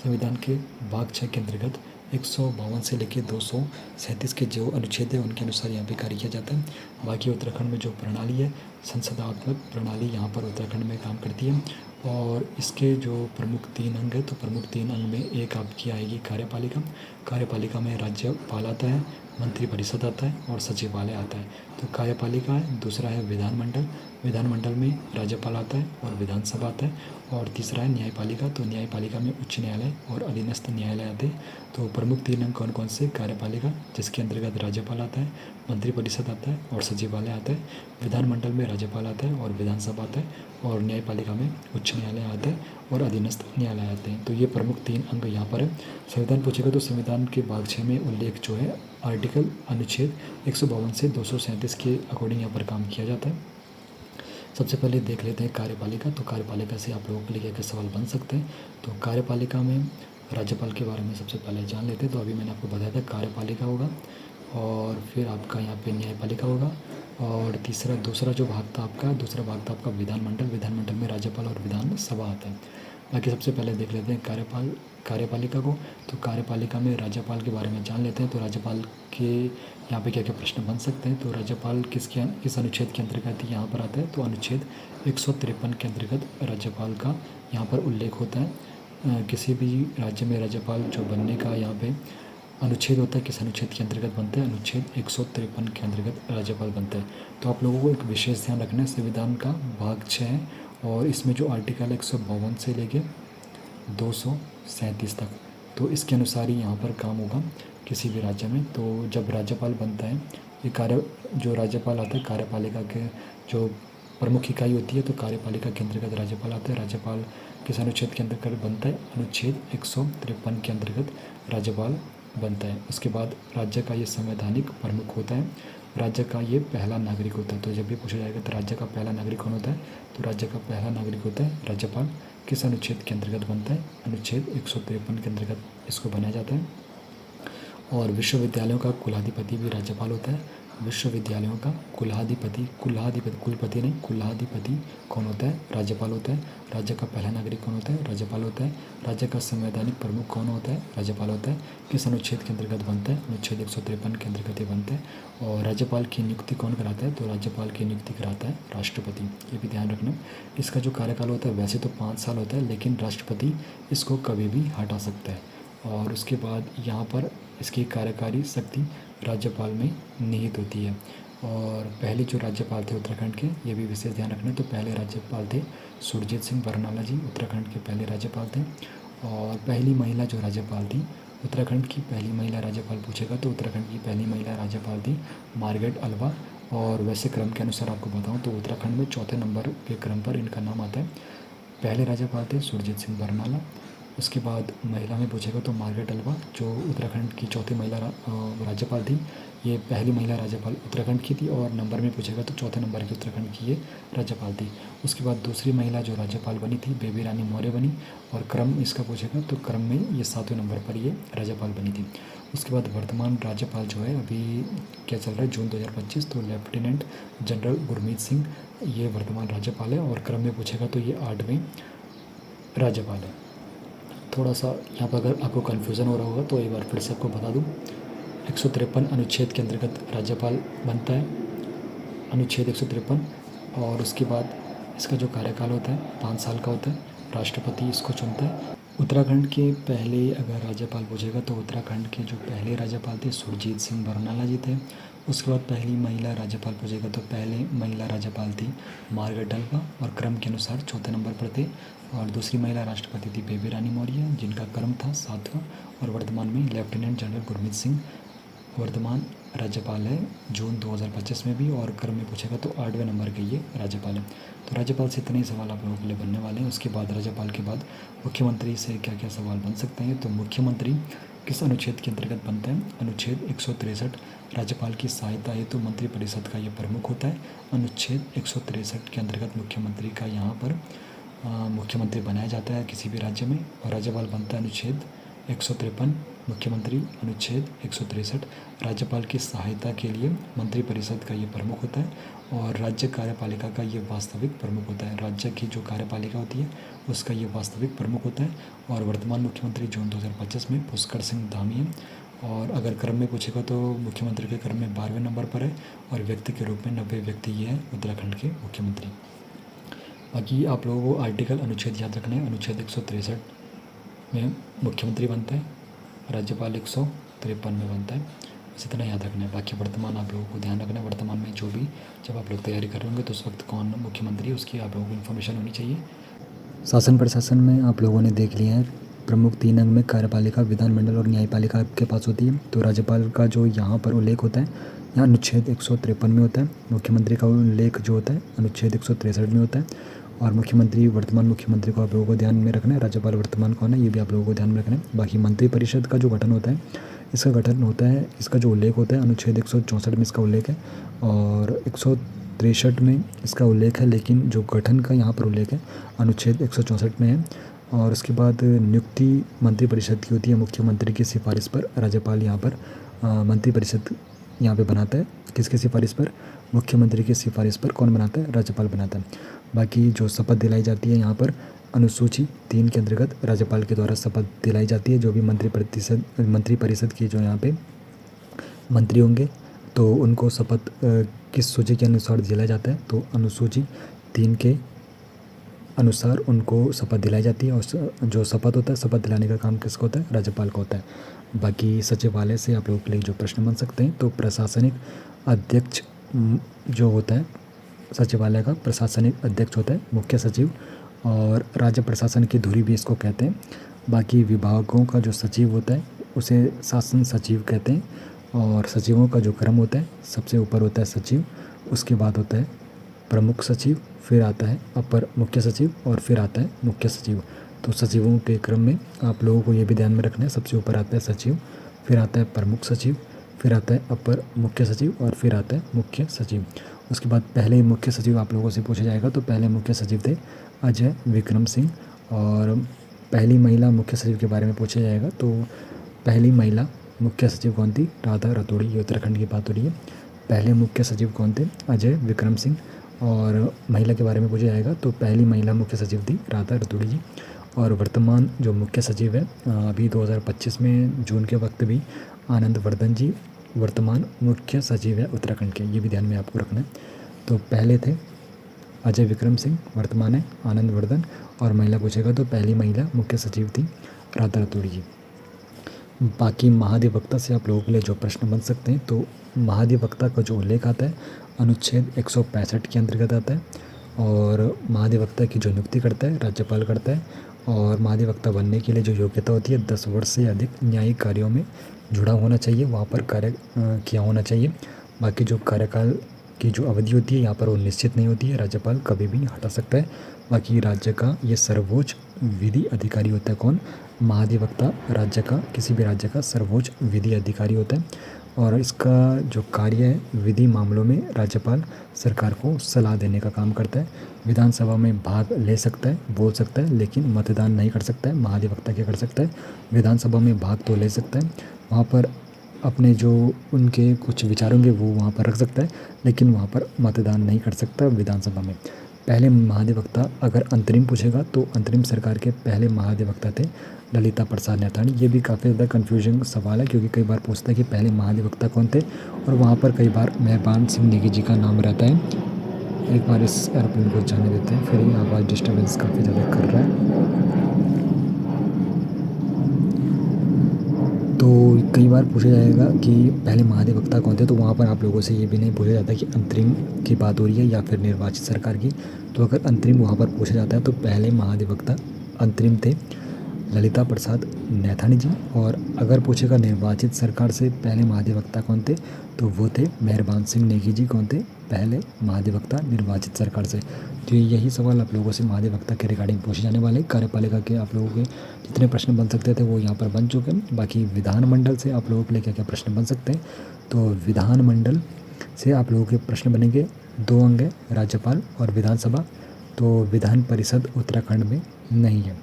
संविधान के भाग 6 के अंतर्गत 152 से लेके 237 के जो अनुच्छेद है उनके अनुसार यहाँ पे कार्य किया जाता है। बाकी उत्तराखंड में जो प्रणाली है संसदात्मक प्रणाली यहाँ पर उत्तराखंड में काम करती है। और इसके जो प्रमुख 3 अंग है, तो प्रमुख 3 अंग में एक आपकी आएगी कार्यपालिका। कार्यपालिका में राज्यपाल आता है, मंत्रिपरिषद आता है और सचिवालय आता है। तो कार्यपालिका है, दूसरा है विधानमंडल, विधानमंडल में राज्यपाल आता है और विधानसभा आता है। और तीसरा है न्यायपालिका, तो न्यायपालिका में उच्च न्यायालय और अधीनस्थ न्यायालय आते हैं। तो प्रमुख 3 अंग कौन कौन से? कार्यपालिका, जिसके अंतर्गत राज्यपाल आता है, मंत्रिपरिषद आता है और सचिवालय आता है। विधानमंडल में राज्यपाल आता है और विधानसभा आता है। और न्यायपालिका में उच्च न्यायालय आता है और अधीनस्थ न्यायालय आते हैं। तो ये प्रमुख 3 अंग यहाँ पर है। संविधान पूछेगा तो संविधान के भाग 6 में उल्लेख जो है आर्टिकल अनुच्छेद 152 से 237 के अकॉर्डिंग यहाँ पर काम किया जाता है। सबसे पहले देख लेते हैं कार्यपालिका। तो कार्यपालिका से आप लोगों के लिए क्या सवाल बन सकते हैं। तो कार्यपालिका में राज्यपाल के बारे में सबसे पहले जान लेते हैं। तो अभी मैंने आपको बताया था कार्यपालिका होगा और फिर आपका यहाँ पे न्यायपालिका होगा। और दूसरा जो भाग था आपका, दूसरा भाग था आपका विधानमंडल। विधानमंडल में राज्यपाल और विधानसभा आता है। बाकी सबसे पहले देख लेते हैं कार्यपालिका को। तो कार्यपालिका में राज्यपाल के बारे में जान लेते हैं। तो राज्यपाल के यहाँ पे क्या क्या प्रश्न बन सकते हैं। तो राज्यपाल किस अनुच्छेद के अंतर्गत यहाँ पर आता है। तो अनुच्छेद 153 के अंतर्गत राज्यपाल का यहाँ पर उल्लेख होता है। किसी भी राज्य में राज्यपाल जो बनने का यहाँ पे अनुच्छेद होता है, किस अनुच्छेद के अंतर्गत बनता है। अनुच्छेद 153 के अंतर्गत राज्यपाल बनता है। तो आप लोगों को एक विशेष ध्यान रखना है, संविधान का भाग 6 है और इसमें जो आर्टिकल 152 से लेके 237 तक, तो इसके अनुसार ही यहाँ पर काम होगा किसी भी राज्य में। तो जब राज्यपाल बनता है, ये जो राज्यपाल आता है कार्यपालिका के जो प्रमुख इकाई होती है, तो कार्यपालिका के अंतर्गत राज्यपाल आता है। राज्यपाल किस अनुच्छेद के अंतर्गत बनता है। अनुच्छेद 153 के अंतर्गत राज्यपाल बनता है। उसके बाद राज्य का ये संवैधानिक प्रमुख होता है, राज्य का ये पहला नागरिक होता है। तो जब भी पूछा जाएगा तो राज्य का पहला नागरिक कौन होता है। तो राज्य का पहला नागरिक होता है राज्यपाल। किस अनुच्छेद के अंतर्गत बनता है। अनुच्छेद 153 के अंतर्गत इसको बनाया जाता है। और विश्वविद्यालयों का कुलाधिपति भी राज्यपाल होता है। विश्वविद्यालयों का कुलाधिपति कुलपति नहीं, कुलाधिपति कौन होता है। राज्यपाल होता है। राज्य का पहला नागरिक कौन होता है। राज्यपाल होता है। राज्य का संवैधानिक प्रमुख कौन होता है। राज्यपाल होता है। किस अनुच्छेद के अंतर्गत बनता है। अनुच्छेद 153 के अंतर्गत ये बनता है। और राज्यपाल की नियुक्ति कौन कराता है। तो राज्यपाल की नियुक्ति कराता है राष्ट्रपति। ये भी ध्यान रखना। इसका जो कार्यकाल होता है वैसे तो 5 साल होता है, लेकिन राष्ट्रपति इसको कभी भी हटा सकता है। और उसके बाद यहाँ पर इसकी कार्यकारी शक्ति राज्यपाल में निहित होती है। और पहले जो राज्यपाल थे उत्तराखंड के, ये भी विशेष ध्यान रखना। तो पहले राज्यपाल थे सुरजीत सिंह बरनाला जी, उत्तराखंड के पहले राज्यपाल थे। और पहली महिला जो राज्यपाल थी, उत्तराखंड की पहली महिला राज्यपाल पूछेगा तो उत्तराखंड की पहली महिला राज्यपाल थी मार्गरेट अल्वा। और वैसे क्रम के अनुसार आपको बताऊँ तो उत्तराखंड में 4थे नंबर के क्रम पर इनका नाम आता है। पहले राज्यपाल थे सुरजीत सिंह बरनाला। उसके बाद महिला में पूछेगा तो मार्गरेट अल्वा, जो उत्तराखंड की 4थी महिला राज्यपाल थी। ये पहली महिला राज्यपाल उत्तराखंड की थी। और नंबर में पूछेगा तो 4थे नंबर की उत्तराखंड की ये राज्यपाल थी। उसके बाद दूसरी महिला जो राज्यपाल बनी थी बेबी रानी मौर्य बनी। और क्रम इसका पूछेगा तो क्रम में ये 7वें नंबर पर ये राज्यपाल बनी थी। उसके बाद वर्तमान राज्यपाल जो है अभी क्या चल रहा है, जून 2025, तो लेफ्टिनेंट जनरल गुरमीत सिंह ये वर्तमान राज्यपाल है। और क्रम में पूछेगा तो ये 8वें राज्यपाल है। थोड़ा सा यहाँ पर अगर आपको कन्फ्यूज़न हो रहा होगा तो एक बार फिर से आपको बता दूँ। 153 अनुच्छेद के अंतर्गत राज्यपाल बनता है, अनुच्छेद 153। और उसके बाद इसका जो कार्यकाल होता है 5 साल का होता है। राष्ट्रपति इसको चुनता है। उत्तराखंड के पहले अगर राज्यपाल पूछेगा तो उत्तराखंड के जो पहले राज्यपाल थे सुरजीत सिंह बरनाला जी थे। उसके बाद पहली महिला राज्यपाल पूछेगा तो पहले महिला राज्यपाल थी मार्गरेट अल्वा और क्रम के अनुसार 4थे नंबर पर थे। और दूसरी महिला राष्ट्रपति थी बेबी रानी मौर्य, जिनका क्रम था 7वां। और वर्तमान में लेफ्टिनेंट जनरल गुरमीत सिंह वर्तमान राज्यपाल है जून 2025 में भी। और क्रम में पूछेगा तो 8वें नंबर के ये राज्यपाल है। तो राज्यपाल से इतने ही सवाल आप लोगों के लिए बनने वाले हैं। उसके बाद राज्यपाल के बाद मुख्यमंत्री से क्या क्या सवाल बन सकते हैं। तो मुख्यमंत्री किस अनुच्छेद के अंतर्गत बनता है। अनुच्छेद 163। राज्यपाल की सहायता हेतु मंत्रिपरिषद का ये प्रमुख होता है। अनुच्छेद 163 के अंतर्गत मुख्यमंत्री का यहाँ पर मुख्यमंत्री बनाया जाता है किसी भी राज्य में। और राज्यपाल बनता है अनुच्छेद 153। मुख्यमंत्री अनुच्छेद 163। राज्यपाल की सहायता के लिए मंत्रिपरिषद का ये प्रमुख होता है। और राज्य कार्यपालिका का ये वास्तविक प्रमुख होता है। राज्य की जो कार्यपालिका होती है उसका ये वास्तविक प्रमुख होता है। और वर्तमान मुख्यमंत्री जून 2025 में पुष्कर सिंह धामी है। और अगर क्रम में पूछेगा तो मुख्यमंत्री के क्रम में 12वें नंबर पर है और व्यक्ति के रूप में 90 व्यक्ति ये हैं उत्तराखंड के मुख्यमंत्री। बाकी आप लोगों को आर्टिकल अनुच्छेद याद रखना है। अनुच्छेद 163 में मुख्यमंत्री बनता है, राज्यपाल 153 में बनता है। इसी तरह याद रखना है। बाकी वर्तमान आप लोगों को ध्यान रखना है, वर्तमान में जो भी जब आप लोग तैयारी कर रहे होंगे तो उस वक्त कौन मुख्यमंत्री है उसकी आप लोगों को इन्फॉर्मेशन होनी चाहिए। शासन प्रशासन में आप लोगों ने देख लिया है प्रमुख 3 अंग में कार्यपालिका, विधानमंडल और न्यायपालिका आपके पास होती है। तो राज्यपाल का जो यहाँ पर उल्लेख होता है यहाँ अनुच्छेद 153 में होता है। मुख्यमंत्री का उल्लेख जो होता है अनुच्छेद 163 में होता है। और मुख्यमंत्री वर्तमान मुख्यमंत्री को आप लोगों को ध्यान में रखना है। राज्यपाल वर्तमान कौन है ये भी आप लोगों को ध्यान में रखना है। बाकी मंत्रिपरिषद का जो गठन होता है इसका गठन होता है, इसका जो उल्लेख होता है अनुच्छेद 164 में इसका उल्लेख है और 163 में इसका उल्लेख है, लेकिन जो गठन का यहाँ पर उल्लेख है अनुच्छेद 164 में है। और उसके बाद नियुक्ति मंत्रिपरिषद की होती है मुख्यमंत्री की सिफारिश पर। राज्यपाल यहाँ पर मंत्रिपरिषद यहाँ पे बनाता है। किसकी सिफारिश पर? मुख्यमंत्री की सिफारिश पर कौन बनाता है? राज्यपाल बनाता है। बाकी जो शपथ दिलाई जाती है यहाँ पर अनुसूची 3 के अंतर्गत राज्यपाल के द्वारा शपथ दिलाई जाती है। जो भी मंत्रिपरिषद की जो यहाँ पे मंत्री होंगे तो उनको शपथ किस सूची के अनुसार दिलाया जाता है? तो अनुसूची 3 के अनुसार उनको शपथ दिलाई जाती है। और जो शपथ होता है, शपथ दिलाने का काम किसका होता है? राज्यपाल का होता है। बाकी सचिवालय से आप लोगों के लिए जो प्रश्न बन सकते हैं तो प्रशासनिक अध्यक्ष जो होता है सचिवालय का प्रशासनिक अध्यक्ष होता है मुख्य सचिव, और राज्य प्रशासन की धुरी भी इसको कहते हैं। बाकी विभागों का जो सचिव होता है उसे शासन सचिव कहते हैं। और सचिवों का जो क्रम होता है सबसे ऊपर होता है सचिव, उसके बाद होता है प्रमुख सचिव, फिर आता है अपर मुख्य सचिव और फिर आता है मुख्य सचिव। तो सचिवों के क्रम में आप लोगों को ये भी ध्यान में रखना है, सबसे ऊपर आता है सचिव, फिर आता है प्रमुख सचिव, फिर आता है अपर मुख्य सचिव और फिर आता है मुख्य सचिव। उसके बाद पहले मुख्य सचिव आप लोगों से पूछा जाएगा तो पहले मुख्य सचिव थे अजय विक्रम सिंह। और पहली महिला मुख्य सचिव के बारे में पूछा जाएगा तो पहली महिला मुख्य सचिव कौन थी? राधा रतोड़ी। ये उत्तराखंड की बात हो रही है। पहले मुख्य सचिव कौन थे? अजय विक्रम सिंह। और महिला के बारे में पूछा जाएगा तो पहली महिला मुख्य सचिव थी राधा रतोड़ी जी। और वर्तमान जो मुख्य सचिव है अभी 2025 में जून के वक्त भी आनंद वर्धन जी वर्तमान मुख्य सचिव है उत्तराखंड के। ये भी ध्यान में आपको रखना है। तो पहले थे अजय विक्रम सिंह, वर्तमान है आनंद वर्धन। और महिला पूछेगा तो पहली महिला मुख्य सचिव थी राधा रतोड़ी जी। बाकी महाधिवक्ता से आप लोगों के लिए जो प्रश्न बन सकते हैं तो महाधिवक्ता का जो उल्लेख आता है अनुच्छेद 165 के अंतर्गत आता है। और महाधिवक्ता की जो नियुक्ति करता है राज्यपाल करता है। और महाधिवक्ता बनने के लिए जो योग्यता होती है 10 वर्ष से अधिक न्यायिक कार्यों में जुड़ा होना चाहिए, वहाँ पर कार्य किया होना चाहिए। बाकी जो कार्यकाल की जो अवधि होती है यहाँ पर वो निश्चित नहीं होती है, राज्यपाल कभी भी हटा सकता है। बाकी राज्य का ये सर्वोच्च विधि अधिकारी होता है कौन? महाधिवक्ता राज्य का, किसी भी राज्य का सर्वोच्च विधि अधिकारी होता है। और इसका जो कार्य है विधि मामलों में राज्यपाल सरकार को सलाह देने का काम करता है। विधानसभा में भाग ले सकता है, बोल सकता है, लेकिन मतदान नहीं कर सकता है। महाधिवक्ता क्या कर सकता है? विधानसभा में भाग तो ले सकता है, वहाँ पर अपने जो उनके कुछ विचार होंगे वो वहाँ पर रख सकता है, लेकिन वहाँ पर मतदान नहीं कर सकता विधानसभा में। पहले महाधिवक्ता अगर अंतरिम पूछेगा तो अंतरिम सरकार के पहले महाधिवक्ता थे ललिता प्रसाद नैथानी। ये भी काफ़ी ज़्यादा कन्फ्यूजन सवाल है क्योंकि कई बार पूछता है कि पहले महाधिवक्ता कौन थे, और वहाँ पर कई बार मेहरबान सिंह नेगी जी का नाम रहता है। एक बार इस एरोप्लेन को जाने देते हैं, फिर ये आवाज़ डिस्टर्बेंस काफ़ी ज़्यादा कर रहा है। तो कई बार पूछा जाएगा कि पहले महाधिवक्ता कौन थे, तो वहाँ पर आप लोगों से ये भी नहीं पूछा जाता कि अंतरिम की बात हो रही है या फिर निर्वाचित सरकार की। तो अगर अंतरिम वहाँ पर पूछा जाता है तो पहले महाधिवक्ता अंतरिम थे ललिता प्रसाद नैथानी जी। और अगर पूछेगा निर्वाचित सरकार से पहले महाधिवक्ता कौन थे तो वो थे मेहरबान सिंह नेगी जी। कौन थे? पहले महाधिवक्ता निर्वाचित सरकार से। तो यही सवाल आप लोगों से महाधिवक्ता के रिगार्डिंग पूछे जाने वाले। कार्यपालिका के आप लोगों के जितने प्रश्न बन सकते थे वो यहाँ पर बन चुके हैं। बाकी विधानमंडल से आप लोगों के लिए क्या क्या प्रश्न बन सकते हैं, तो विधानमंडल से आप लोगों के प्रश्न बनेंगे 2 अंग है राज्यपाल और विधानसभा। तो विधान परिषद उत्तराखंड में नहीं है,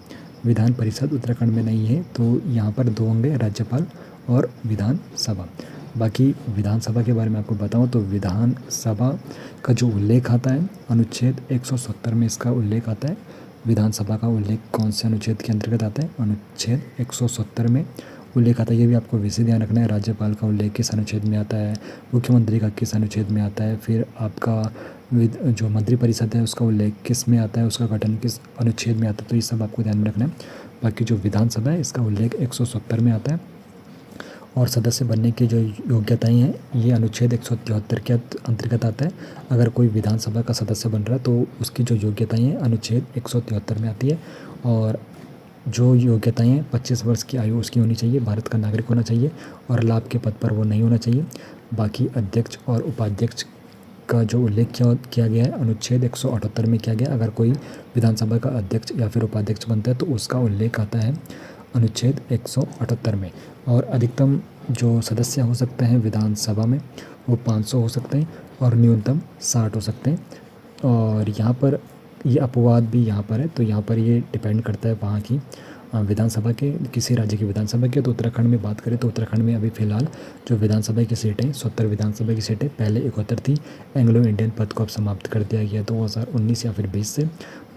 विधान परिषद उत्तराखंड में नहीं है, तो यहाँ पर 2 अंग है राज्यपाल और विधानसभा। बाकी विधानसभा के बारे में आपको बताऊं तो विधानसभा का जो उल्लेख आता है अनुच्छेद 170 में इसका उल्लेख आता है। विधानसभा का उल्लेख कौन से अनुच्छेद के अंतर्गत आता है? अनुच्छेद 170 में उल्लेख आता है, ये भी आपको वैसे ध्यान रखना है। राज्यपाल का उल्लेख किस अनुच्छेद में आता है, मुख्यमंत्री का किस अनुच्छेद में आता है, फिर आपका जो मंत्रिपरिषद है उसका उल्लेख किस में आता है, उसका गठन किस अनुच्छेद में आता है, तो ये सब आपको ध्यान में रखना है। बाकी जो विधानसभा है इसका उल्लेख 170 में आता है। और सदस्य बनने की जो योग्यताएं हैं ये अनुच्छेद 173 के अंतर्गत आता है। अगर कोई विधानसभा का सदस्य बन रहा है तो उसकी जो योग्यताएं हैं अनुच्छेद 173 में आती है। और जो योग्यताएं हैं 25 वर्ष की आयु उसकी होनी चाहिए, भारत का नागरिक होना चाहिए और लाभ के पद पर वो नहीं होना चाहिए। बाकी अध्यक्ष और उपाध्यक्ष का जो उल्लेख किया गया है अनुच्छेद 178 में किया गया। अगर कोई विधानसभा का अध्यक्ष या फिर उपाध्यक्ष बनता है तो उसका उल्लेख आता है अनुच्छेद 178 में। और अधिकतम जो सदस्य हो सकते हैं विधानसभा में वो 500 हो सकते हैं और न्यूनतम 60 हो सकते हैं। और यहाँ पर ये अपवाद भी यहाँ पर है, तो यहाँ पर ये डिपेंड करता है वहाँ की विधानसभा के, किसी राज्य की विधानसभा के। तो उत्तराखंड में बात करें तो उत्तराखंड में अभी फ़िलहाल जो विधानसभा की सीटें 70 विधानसभा की सीटें, पहले 71 थी। एंग्लो इंडियन पद को अब समाप्त कर दिया गया 2019 या फिर 20 से।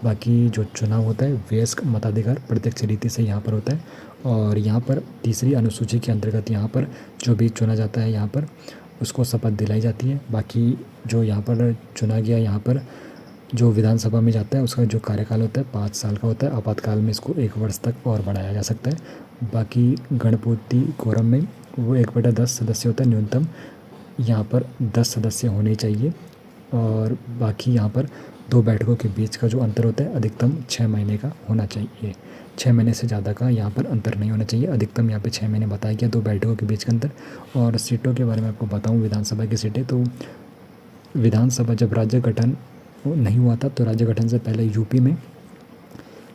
बाकी जो चुनाव होता है वयस्क मताधिकार प्रत्यक्ष रीति से यहाँ पर होता है। और यहाँ पर तीसरी अनुसूची के अंतर्गत यहाँ पर जो भी चुना जाता है यहाँ पर उसको शपथ दिलाई जाती है। बाकी जो यहाँ पर चुना गया यहाँ पर जो विधानसभा में जाता है उसका जो कार्यकाल होता है 5 साल का होता है। आपातकाल में इसको 1 वर्ष तक और बढ़ाया जा सकता है। बाकी गणपूर्ति कोरम में वो 1/10 सदस्य होता है न्यूनतम, यहाँ पर 10 सदस्य होने चाहिए। और बाकी यहाँ पर 2 बैठकों के बीच का जो अंतर होता है अधिकतम 6 महीने का होना चाहिए। 6 महीने से ज़्यादा का यहाँ पर अंतर नहीं होना चाहिए। अधिकतम यहाँ पे 6 महीने बताया गया 2 बैठकों के बीच का अंतर। और सीटों के बारे में आपको बताऊँ विधानसभा की सीटें, तो विधानसभा जब राज्य गठन नहीं हुआ था तो राज्य गठन से पहले यूपी में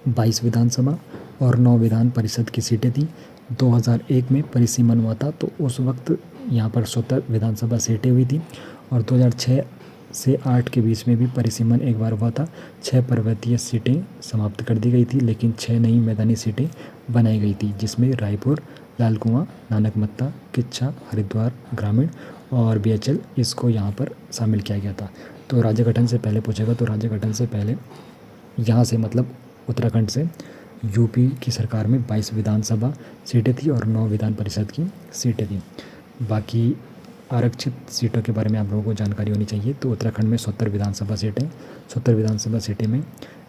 22 विधानसभा और 9 विधान परिषद की सीटें थी। 2001 में परिसीमन हुआ था तो उस वक्त यहाँ पर 70 विधानसभा सीटें हुई थी। और 2006 से 8 के बीच में भी परिसीमन एक बार हुआ था। 6 पर्वतीय सीटें समाप्त कर दी गई थी लेकिन 6 नई मैदानी सीटें बनाई गई थी, जिसमें रायपुर, लाल कुआं, नानकमत्ता, किच्छा, हरिद्वार ग्रामीण और बीएचएल इसको यहाँ पर शामिल किया गया था। तो राज्य गठन से पहले पूछेगा तो राज्य गठन से पहले यहाँ से मतलब उत्तराखंड से यूपी की सरकार में 22 विधानसभा सीटें थी और 9 विधान परिषद की सीटें थी। बाकी आरक्षित सीटों के बारे में आप लोगों को जानकारी होनी चाहिए। तो उत्तराखंड में 70 विधानसभा सीटें, 70 विधानसभा सीटें में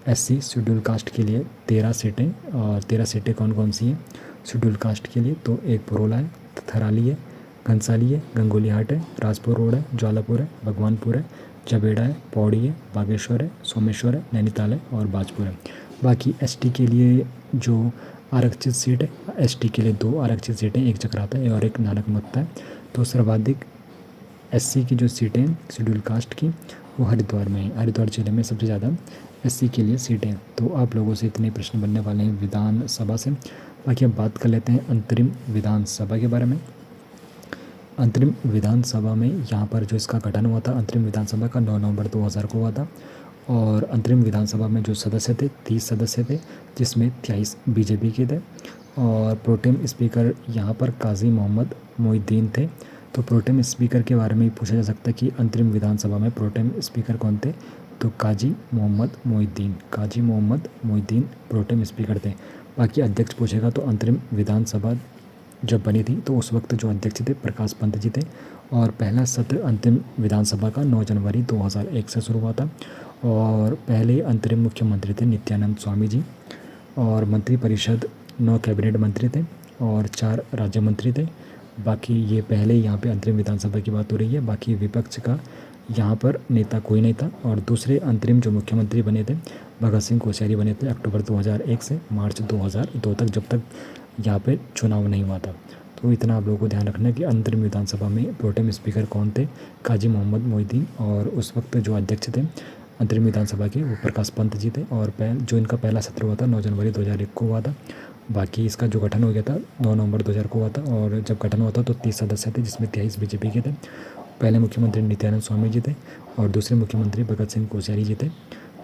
एससी शेड्यूल कास्ट के लिए 13 सीटें। और 13 सीटें कौन कौन सी हैं शेड्यूल कास्ट के लिए, तो एक पुरोला है, थराली है, घनसाली है, गंगोलीहाट है, राजपुर रोड है, ज्वालापुर है, भगवानपुर है, जबेड़ा है, पौड़ी है, बागेश्वर है, सोमेश्वर है, नैनीताल है और बाजपुर है। बाकी एसटी के लिए जो आरक्षित सीट है, एसटी के लिए 2 आरक्षित सीटें, एक चक्राता है और एक नानकमत्ता है। तो सर्वाधिक एससी की जो सीटें शेड्यूल कास्ट की वो हरिद्वार में है। हरिद्वार जिले में सबसे ज़्यादा एससी के लिए सीटें। तो आप लोगों से इतने प्रश्न बनने वाले हैं विधानसभा से। बाकी अब बात कर लेते हैं अंतरिम विधानसभा के बारे में। अंतरिम विधानसभा में यहाँ पर जो इसका गठन हुआ था अंतरिम विधानसभा का 9 नवंबर 2000 को हुआ था। और अंतरिम विधानसभा में जो सदस्य थे 30 सदस्य थे, जिसमें 23 बीजेपी के थे। और प्रोटेम स्पीकर यहाँ पर काजी मोहम्मद मोहिद्दीन थे। तो प्रोटेम स्पीकर के बारे में पूछा जा सकता है कि अंतरिम विधानसभा में प्रोटेम स्पीकर कौन थे, तो काजी मोहम्मद मोहिद्दीन प्रोटेम स्पीकर थे। बाकी अध्यक्ष पूछेगा तो अंतरिम विधानसभा जब बनी थी तो उस वक्त जो अध्यक्ष थे प्रकाश पंत जी थे। और पहला सत्र अंतिम विधानसभा का 9 जनवरी 2001 से शुरू हुआ था। और पहले अंतरिम मुख्यमंत्री थे नित्यानंद स्वामी जी। और मंत्रिपरिषद 9 कैबिनेट मंत्री थे और 4 राज्य मंत्री थे। बाकी ये पहले यहाँ पे अंतरिम विधानसभा की बात हो रही है। बाकी विपक्ष का यहाँ पर नेता कोई नहीं था। और दूसरे अंतरिम जो मुख्यमंत्री बने थे भगत सिंह कोश्यारी बने थे अक्टूबर 2001 से मार्च 2002 तक, जब तक यहाँ पे चुनाव नहीं हुआ था। तो इतना आप लोगों को ध्यान रखना कि अंतरिम विधानसभा में प्रोटेम स्पीकर कौन थे, काजी मोहम्मद मोहिद्दीन। और उस वक्त जो अध्यक्ष थे अंतरिम विधानसभा के वो प्रकाश पंत जी थे। और जो इनका पहला सत्र हुआ था 9 जनवरी 2001 को हुआ था। बाकी इसका जो गठन हो गया था 9 नवंबर 2000 को हुआ था। और जब गठन हुआ था तो 30 सदस्य थे, जिसमें 23 बीजेपी के थे। पहले मुख्यमंत्री नित्यानंद स्वामी जी थे और दूसरे मुख्यमंत्री भगत सिंह कोश्यारी जी थे।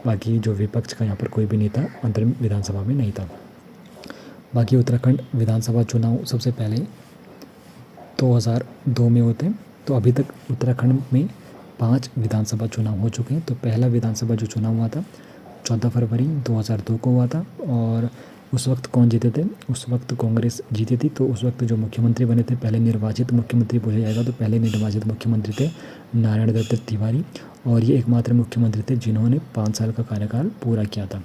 बाकी जो विपक्ष का यहाँ पर कोई भी नेता अंतरिम विधानसभा में नहीं था। बाकी उत्तराखंड विधानसभा चुनाव सबसे पहले 2002 में होते हैं। तो अभी तक उत्तराखंड में 5 विधानसभा चुनाव हो चुके हैं। तो पहला विधानसभा जो चुनाव हुआ था 14 फरवरी 2002 को हुआ था। और उस वक्त कौन जीते थे? उस वक्त कांग्रेस जीती थी। तो उस वक्त जो मुख्यमंत्री बने थे, पहले निर्वाचित मुख्यमंत्री पूछा जाएगा तो पहले निर्वाचित मुख्यमंत्री थे नारायण दत्त तिवारी, और ये एकमात्र मुख्यमंत्री थे जिन्होंने 5 साल का कार्यकाल पूरा किया था।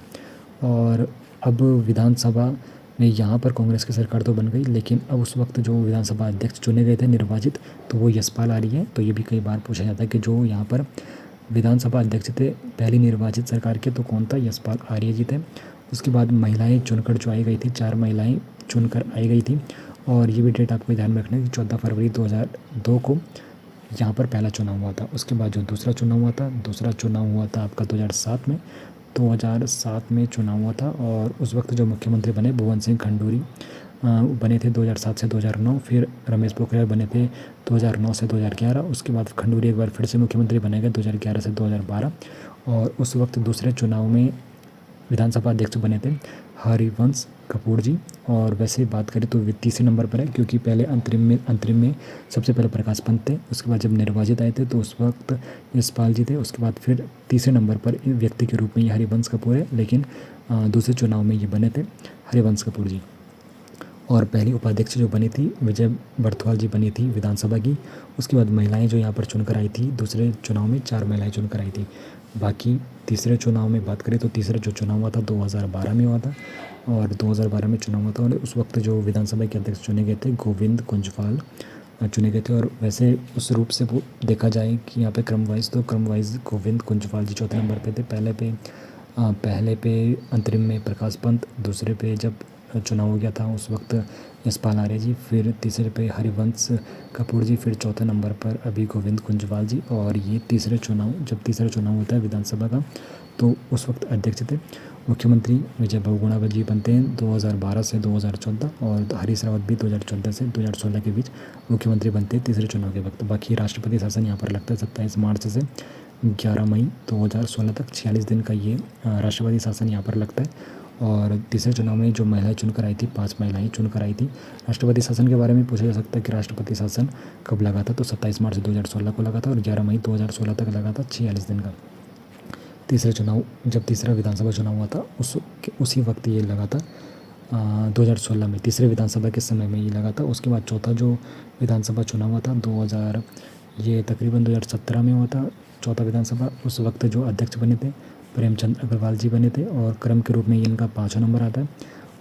और अब विधानसभा में यहाँ पर कांग्रेस की सरकार तो बन गई, लेकिन अब उस वक्त जो विधानसभा अध्यक्ष चुने गए थे निर्वाचित, तो वो यशपाल आर्य है। तो ये भी कई बार पूछा जाता है कि जो यहाँ पर विधानसभा अध्यक्ष थे पहली निर्वाचित सरकार के, तो कौन था? यशपाल आर्य जी थे। उसके बाद महिलाएं चुनकर जो आई गई थी, 4 महिलाएं चुनकर आई गई थी। और ये भी डेट आपको ध्यान में रखना है कि 14 फरवरी 2002 को यहाँ पर पहला चुनाव हुआ था। उसके बाद जो दूसरा चुनाव हुआ था आपका 2007 में। 2007 में चुनाव हुआ था, और उस वक्त जो मुख्यमंत्री बने भुवन सिंह खंडूरी बने थे 2007 से 2009। फिर रमेश पोखरियाल बने थे 2009 से 2011। उसके बाद खंडूरी एक बार फिर से मुख्यमंत्री बने गए 2011 से 2012। और उस वक्त दूसरे चुनाव में विधानसभा अध्यक्ष बने थे हरिवंश कपूर जी। और वैसे बात करें तो वे तीसरे नंबर पर है, क्योंकि पहले अंतरिम में सबसे पहले प्रकाश पंत थे। उसके बाद जब निर्वाचित आए थे तो उस वक्त यशपाल जी थे। उसके बाद फिर तीसरे नंबर पर व्यक्ति के रूप में ये हरिवंश कपूर है, लेकिन दूसरे चुनाव में ये बने थे हरिवंश कपूर जी। और पहली उपाध्यक्ष जो बनी थी विजय बर्थवाल जी बनी थी विधानसभा की। उसके बाद महिलाएं जो यहाँ पर चुनकर आई थी, दूसरे चुनाव में 4 महिलाएं चुनकर आई थी। बाकी तीसरे चुनाव में बात करें तो तीसरा जो चुनाव हुआ था 2012 में हुआ था, और 2012 में चुनाव हुआ था। और उस वक्त जो विधानसभा के अध्यक्ष चुने गए थे गोविंद कुंजपाल चुने गए थे। और वैसे उस रूप से वो देखा जाए कि यहाँ पे क्रम वाइज गोविंद कुंजपाल जी चौथे नंबर पे थे। पहले पे अंतरिम में प्रकाश पंत, दूसरे पे जब चुनाव हो गया था उस वक्त यशपाल आर्य जी, फिर तीसरे पे हरिवंश कपूर जी, फिर चौथे नंबर पर अभी गोविंद कुंजपाल जी। और ये जब तीसरा चुनाव होता है विधानसभा का, तो उस वक्त अध्यक्ष थे मुख्यमंत्री विजय बहुगुणा जी बनते हैं 2012 से 2014, और हरीश रावत भी 2014 से 2016 के बीच मुख्यमंत्री बनते हैं तीसरे चुनाव के वक्त। बाकी राष्ट्रपति शासन यहाँ पर लगता है 27 मार्च से 11 मई 2016 तक, 46 दिन का ये राष्ट्रपति शासन यहाँ पर लगता है। और तीसरे चुनाव में जो महिलाएं चुनकर आई थी, 5 महिलाएं चुनकर आई थी। राष्ट्रपति शासन के बारे में पूछा जा सकता है कि राष्ट्रपति शासन कब लगा था, तो 27 मार्च 2016 को लगा था, और 11 मई 2016 तक लगा था, 46 दिन का। जब तीसरा विधानसभा चुनाव हुआ था उसी वक्त ये लगा था, 2016 में तीसरे विधानसभा के समय में ये लगा था। उसके बाद चौथा जो विधानसभा चुनाव हुआ था ये तकरीबन 2017 में हुआ था, चौथा विधानसभा। उस वक्त जो अध्यक्ष बने थे प्रेमचंद अग्रवाल जी बने थे, और क्रम के रूप में इनका 5वां नंबर आता है।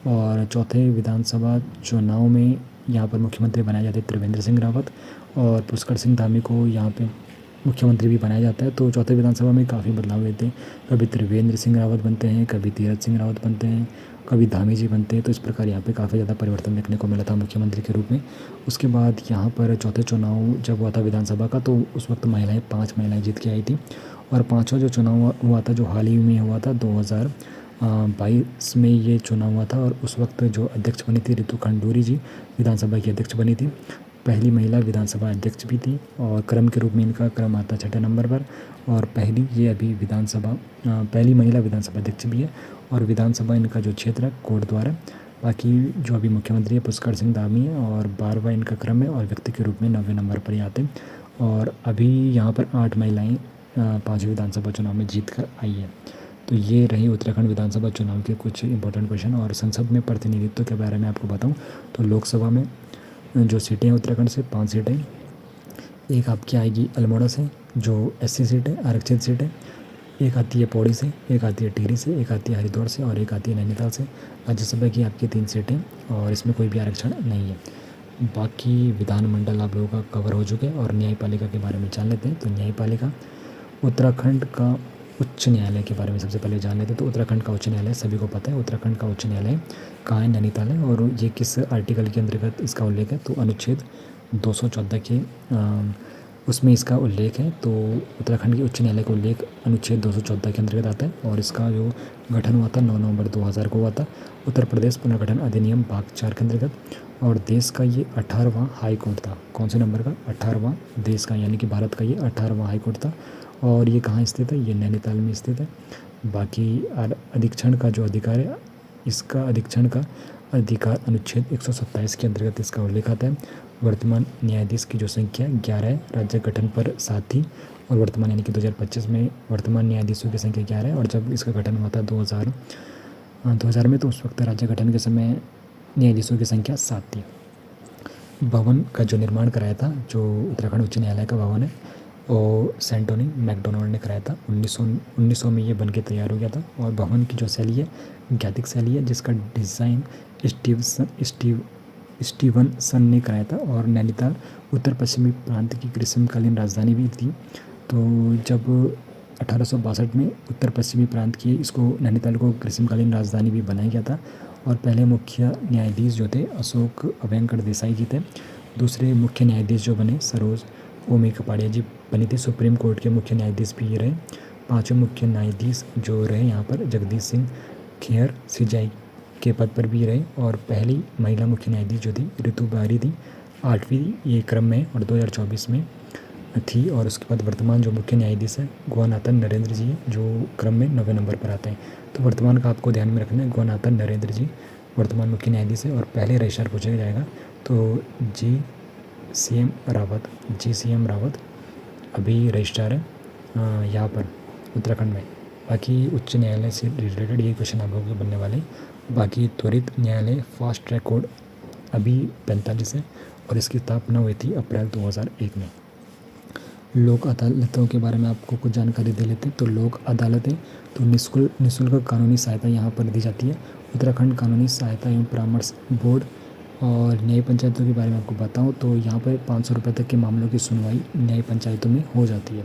और चौथे विधानसभा चुनाव में यहाँ पर मुख्यमंत्री बनाए जाते त्रिवेंद्र सिंह रावत, और पुष्कर सिंह धामी को यहाँ पे मुख्यमंत्री भी बनाया जाता है। तो चौथे विधानसभा में काफ़ी बदलाव हुए थे, कभी त्रिवेंद्र सिंह रावत बनते हैं, कभी तीरथ सिंह रावत बनते हैं, कभी धामी जी बनते हैं। तो इस प्रकार यहाँ पे काफ़ी ज़्यादा परिवर्तन देखने को मिला था मुख्यमंत्री के रूप में। उसके बाद यहाँ पर चौथे चुनाव जब हुआ था विधानसभा का, तो उस वक्त 5 महिलाएं जीत के आई थी। और 5वां जो चुनाव हुआ था जो हाल ही में हुआ था 2022 में ये चुनाव हुआ था, और उस वक्त जो अध्यक्ष बनी थी रितु खंडूरी जी विधानसभा की अध्यक्ष बनी थी, पहली महिला विधानसभा अध्यक्ष भी थी। और क्रम के रूप में इनका क्रम आता 6ठे नंबर पर, और पहली महिला विधानसभा अध्यक्ष भी है। और विधानसभा इनका जो क्षेत्र है कोटद्वार है। बाकी जो अभी मुख्यमंत्री है पुष्कर सिंह धामी है, और 12वां इनका क्रम है, और व्यक्ति के रूप में 9वें नंबर पर ही आते हैं। और अभी यहाँ पर 8 महिलाएँ 5वें विधानसभा चुनाव में जीत कर आई है। तो ये रही उत्तराखंड विधानसभा चुनाव के कुछ इंपॉर्टेंट क्वेश्चन। और संसद में प्रतिनिधित्व के बारे में आपको बताऊं तो लोकसभा में जो सीटें हैं उत्तराखंड से 5 सीटें, एक आपकी आएगी अल्मोड़ा से जो SC सीट है, आरक्षित सीट है। एक आती है पौड़ी से, एक आती है टिहरी से, एक आती है हरिद्वार से, और एक आती है नैनीताल से। राज्यसभा की आपकी 3 सीटें, और इसमें कोई भी आरक्षण नहीं है। बाकी विधानमंडल आप लोगों का कवर हो चुके हैं। और न्यायपालिका के बारे में जान लेते हैं। तो न्यायपालिका उत्तराखंड का उच्च न्यायालय के बारे में सबसे पहले जान लेते हैं। तो उत्तराखंड का उच्च न्यायालय सभी को पता है, उत्तराखंड का उच्च न्यायालय कहाँ है? नैनीताल है। और ये किस आर्टिकल के अंतर्गत इसका उल्लेख है? तो अनुच्छेद 214 के उसमें इसका उल्लेख है। तो उत्तराखंड के उच्च न्यायालय का उल्लेख अनुच्छेद 214 के अंतर्गत आता है। और इसका जो गठन हुआ था 9 नवंबर 2000 को हुआ था उत्तर प्रदेश पुनर्गठन अधिनियम भाग 4 के अंतर्गत। और देश का ये 18वां हाई कोर्ट था। कौन से नंबर का? 18वां देश का, यानी कि भारत का ये 18वां हाई कोर्ट था। और ये कहाँ स्थित है? ये नैनीताल में स्थित है। बाकी अधीक्षण का जो अधिकार है, इसका अधीक्षण का अधिकार अनुच्छेद 127 के अंतर्गत इसका उल्लेख आता है। वर्तमान न्यायाधीश की जो संख्या 11 है, राज्य गठन पर 7 थी, और वर्तमान यानी कि 2025 में वर्तमान न्यायाधीशों की संख्या 11 है। और जब इसका गठन हुआ था 2000 में, तो उस वक्त राज्य गठन के समय न्यायाधीशों की संख्या 7 थी। भवन का जो निर्माण कराया था, जो उत्तराखंड उच्च न्यायालय का भवन है, और सेंटोनी मैकडोनाल्ड ने कराया था। 1900 में ये बन के तैयार हो गया था। और भवन की जो शैली है ज्ञातिक शैली है, जिसका डिज़ाइन स्टीवनसन ने कराया था। और नैनीताल उत्तर पश्चिमी प्रांत की ग्रीष्मकालीन राजधानी भी थी। तो जब 1862 में उत्तर पश्चिमी प्रांत की इसको नैनीताल को ग्रीष्मकालीन राजधानी भी बनाया गया था। और पहले मुख्य न्यायाधीश जो थे अशोक अभयंकर देसाई जी थे। दूसरे मुख्य न्यायाधीश जो बने सरोज ओमी कपाड़िया जी बनी थी। सुप्रीम कोर्ट के मुख्य न्यायाधीश भी ये रहे। पांचों मुख्य न्यायाधीश जो रहे यहाँ पर जगदीश सिंह खेर सिजाई के पद पर भी रहे। और पहली महिला मुख्य न्यायाधीश जो थी ऋतु बारी थी, 8वीं ये क्रम में, और 2024 में थी। और उसके बाद वर्तमान जो मुख्य न्यायाधीश है गोनाथन नरेंद्र जी, जो क्रम में 9वें नंबर पर आते हैं। तो वर्तमान का आपको ध्यान में रखना है, गोनाथन नरेंद्र जी वर्तमान मुख्य न्यायाधीश है। और पहले रजिस्ट्रार पूछा जाएगा तो जी सी एम रावत अभी रजिस्ट्रार है यहाँ पर उत्तराखंड में। बाकी उच्च न्यायालय से रिलेटेड ये क्वेश्चन आप लोगों के बनने वाले। बाकी त्वरित न्यायालय फास्ट ट्रैक कोर्ट अभी 45 है, और इसकी स्थापना हुई थी अप्रैल 2001 में। लोक अदालतों के बारे में आपको कुछ जानकारी दे लेते हैं। तो लोक अदालतें तो निःशुल्क कानूनी सहायता यहाँ पर दी जाती है। उत्तराखंड कानूनी सहायता एवं परामर्श बोर्ड। और न्याय पंचायतों के बारे में आपको बताऊँ तो यहाँ पर 500 रुपये तक के मामलों की सुनवाई न्याय पंचायतों में हो जाती है।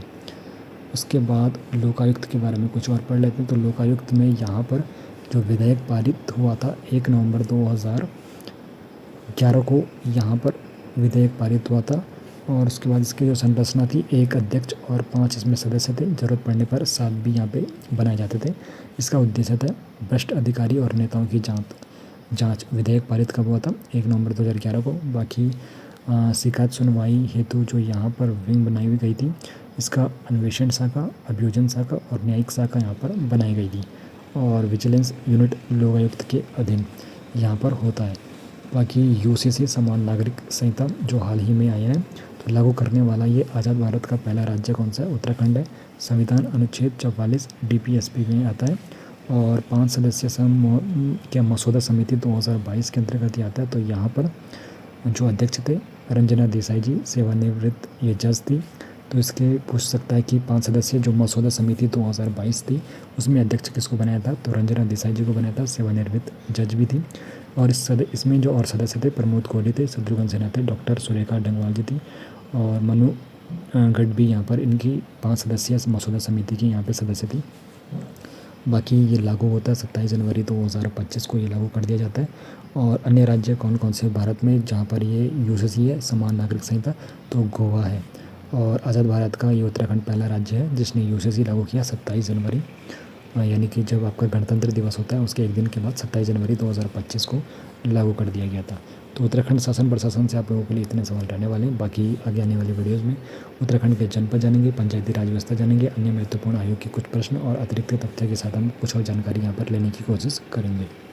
उसके बाद लोकायुक्त के बारे में कुछ और पढ़ लेते हैं। तो लोकायुक्त में यहाँ पर जो विधेयक पारित हुआ था 1 नवंबर 2011 को यहाँ पर विधेयक पारित हुआ था। और उसके बाद इसकी जो संरचना थी, 1 अध्यक्ष और 5 इसमें सदस्य थे। ज़रूरत पड़ने पर 7 भी यहाँ पे बनाए जाते थे। इसका उद्देश्य था भ्रष्ट अधिकारी और नेताओं की जांच। विधेयक पारित कब हुआ था? 1 नवंबर 2011 को। बाकी शिकायत सुनवाई हेतु जो यहाँ पर विंग बनाई हुई गई थी, इसका अन्वेषण शाखा, अभियोजन शाखा और न्यायिक शाखा यहाँ पर बनाई गई थी। और विजिलेंस यूनिट लोकायुक्त के अधीन यहाँ पर होता है। बाकी यूसीसी समान नागरिक संहिता जो हाल ही में आया है, तो लागू करने वाला ये आज़ाद भारत का पहला राज्य कौन सा है? उत्तराखंड है। संविधान अनुच्छेद 44 डीपीएसपी में आता है। और 5 सदस्य क्या मसौदा समिति 2022 के अंतर्गत ही आता है। तो यहाँ पर जो अध्यक्ष थे रंजना देसाई जी, सेवानिवृत्त ये जज थी। तो इसके पूछ सकता है कि 5 सदस्य जो मसौदा समिति 2022 थी, उसमें अध्यक्ष किसको बनाया था? तो रंजना देसाई जी को बनाया था, सेवानिवृत्त जज भी थी। और इसमें जो और सदस्य थे प्रमोद कोहली थे, शत्रुघ्न सिन्हा थे, डॉक्टर सुरेखा डंगवाल जी थी, और मनु गढ़ भी यहाँ पर इनकी 5 सदस्यीय मसौदा समिति की यहाँ पे सदस्य थी। बाकी ये लागू होता है 27 जनवरी 2025 को ये लागू कर दिया जाता है। और अन्य राज्य कौन कौन से भारत में जहाँ पर ये यूसीसी है समान नागरिक संहिता? तो गोवा है। और आज़ाद भारत का ये उत्तराखंड पहला राज्य है जिसने यूसीसी लागू किया 27 जनवरी, यानी कि जब आपका गणतंत्र दिवस होता है उसके एक दिन के बाद 27 जनवरी 2025 को लागू कर दिया गया था। तो उत्तराखंड शासन प्रशासन से आप लोगों के लिए इतने सवाल रहने वाले हैं। बाकी आगे आने वाली वीडियोज़ में उत्तराखंड के जनपद जानेंगे, पंचायती राज व्यवस्था जानेंगे, अन्य महत्वपूर्ण आयोग के कुछ प्रश्न और अतिरिक्त तथ्य के साथ हम कुछ और जानकारी यहाँ पर लेने की कोशिश करेंगे।